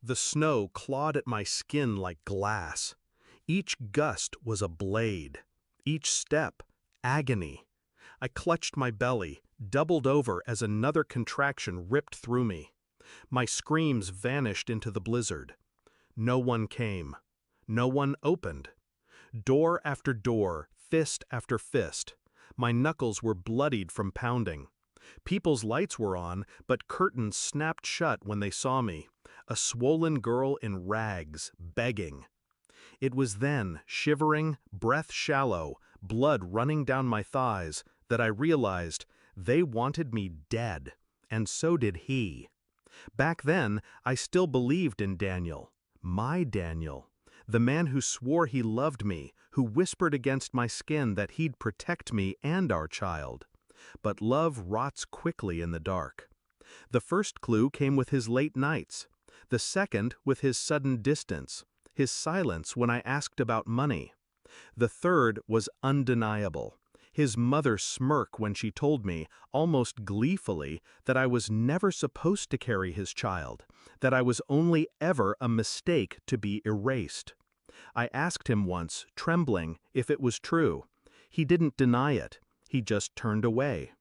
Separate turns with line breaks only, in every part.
The snow clawed at my skin like glass. Each gust was a blade. Each step, agony. I clutched my belly, doubled over as another contraction ripped through me. My screams vanished into the blizzard. No one came. No one opened. Door after door, fist after fist. My knuckles were bloodied from pounding. People's lights were on, but curtains snapped shut when they saw me, a swollen girl in rags, begging. It was then, shivering, breath shallow, blood running down my thighs, that I realized they wanted me dead, and so did he. Back then, I still believed in Daniel, my Daniel, the man who swore he loved me, who whispered against my skin that he'd protect me and our child. But love rots quickly in the dark. The first clue came with his late nights, the second with his sudden distance, his silence when I asked about money. The third was undeniable. His mother smirk when she told me, almost gleefully, that I was never supposed to carry his child, that I was only ever a mistake to be erased. I asked him once, trembling, if it was true. He didn't deny it. He just turned away.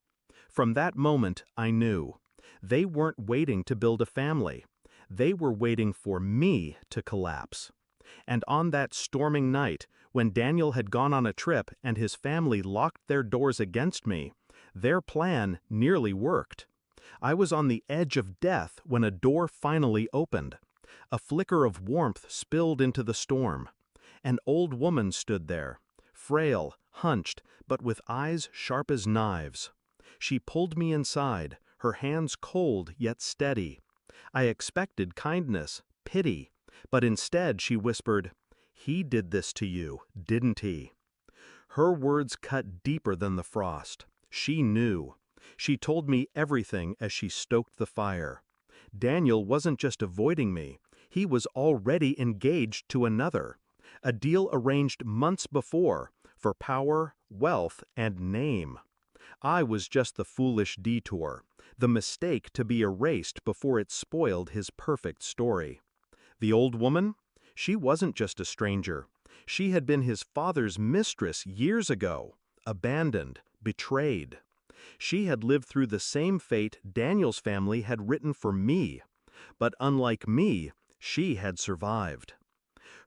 From that moment, I knew. They weren't waiting to build a family. They were waiting for me to collapse. And on that storming night, when Daniel had gone on a trip and his family locked their doors against me, their plan nearly worked. I was on the edge of death when a door finally opened. A flicker of warmth spilled into the storm. An old woman stood there, frail, hunched, but with eyes sharp as knives. She pulled me inside, her hands cold yet steady. I expected kindness, pity, but instead she whispered, "He did this to you, didn't he?" Her words cut deeper than the frost. She knew. She told me everything as she stoked the fire. Daniel wasn't just avoiding me. He was already engaged to another. A deal arranged months before, for power, wealth, and name. I was just the foolish detour, the mistake to be erased before it spoiled his perfect story. The old woman? She wasn't just a stranger. She had been his father's mistress years ago, abandoned, betrayed. She had lived through the same fate Daniel's family had written for me. But unlike me, she had survived.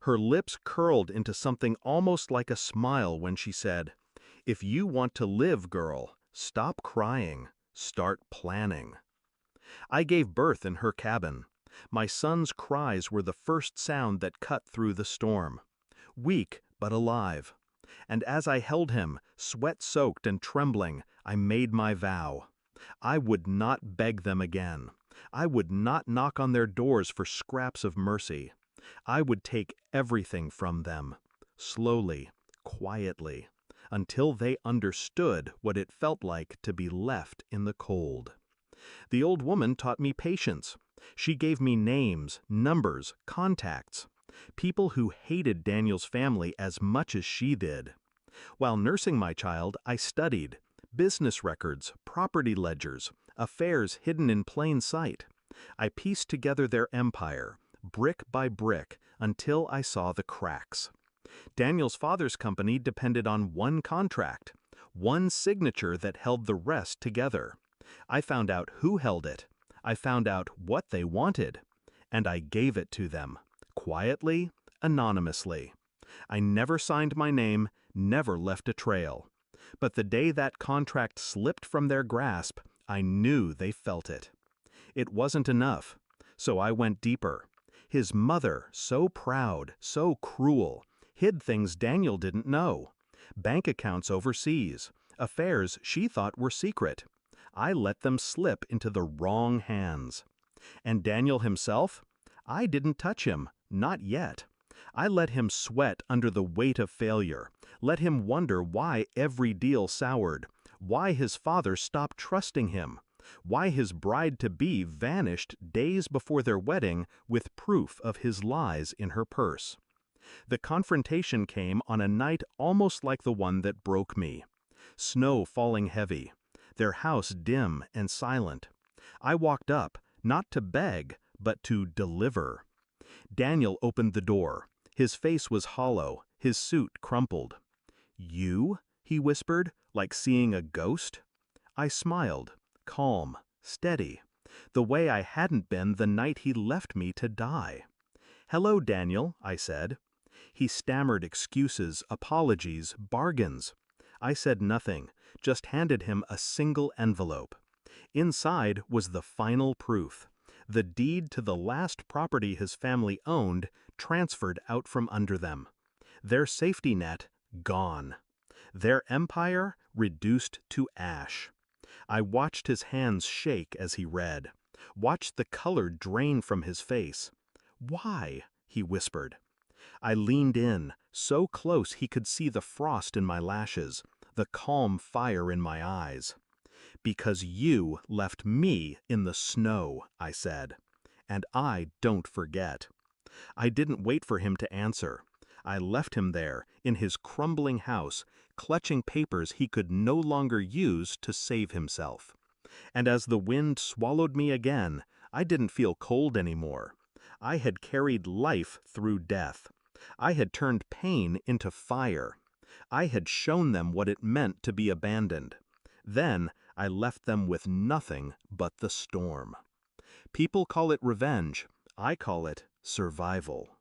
Her lips curled into something almost like a smile when she said, "If you want to live, girl, stop crying, start planning." I gave birth in her cabin. My son's cries were the first sound that cut through the storm. Weak, but alive. And as I held him, sweat-soaked and trembling, I made my vow. I would not beg them again. I would not knock on their doors for scraps of mercy. I would take everything from them, slowly, quietly, until they understood what it felt like to be left in the cold. The old woman taught me patience. She gave me names, numbers, contacts. People who hated Daniel's family as much as she did. While nursing my child, I studied business records, property ledgers, affairs hidden in plain sight. I pieced together their empire, brick by brick, until I saw the cracks. Daniel's father's company depended on one contract, one signature that held the rest together. I found out who held it. I found out what they wanted. And I gave it to them, quietly, anonymously. I never signed my name, never left a trail. But the day that contract slipped from their grasp, I knew they felt it. It wasn't enough, so I went deeper. His mother, so proud, so cruel, hid things Daniel didn't know. Bank accounts overseas, affairs she thought were secret. I let them slip into the wrong hands. And Daniel himself? I didn't touch him, not yet. I let him sweat under the weight of failure, let him wonder why every deal soured, why his father stopped trusting him, why his bride-to-be vanished days before their wedding with proof of his lies in her purse. The confrontation came on a night almost like the one that broke me. Snow falling heavy, their house dim and silent. I walked up, not to beg, but to deliver. Daniel opened the door. His face was hollow, his suit crumpled. "You?" he whispered, like seeing a ghost. I smiled, calm, steady, the way I hadn't been the night he left me to die. "Hello, Daniel," I said. He stammered excuses, apologies, bargains. I said nothing, just handed him a single envelope. Inside was the final proof. The deed to the last property his family owned transferred out from under them. Their safety net gone. Their empire reduced to ash. I watched his hands shake as he read, watched the color drain from his face. "Why?" he whispered. I leaned in, so close he could see the frost in my lashes, the calm fire in my eyes. "Because you left me in the snow," I said. "And I don't forget." I didn't wait for him to answer. I left him there, in his crumbling house, clutching papers he could no longer use to save himself. And as the wind swallowed me again, I didn't feel cold anymore. I had carried life through death. I had turned pain into fire. I had shown them what it meant to be abandoned. Then I left them with nothing but the storm. People call it revenge. I call it survival.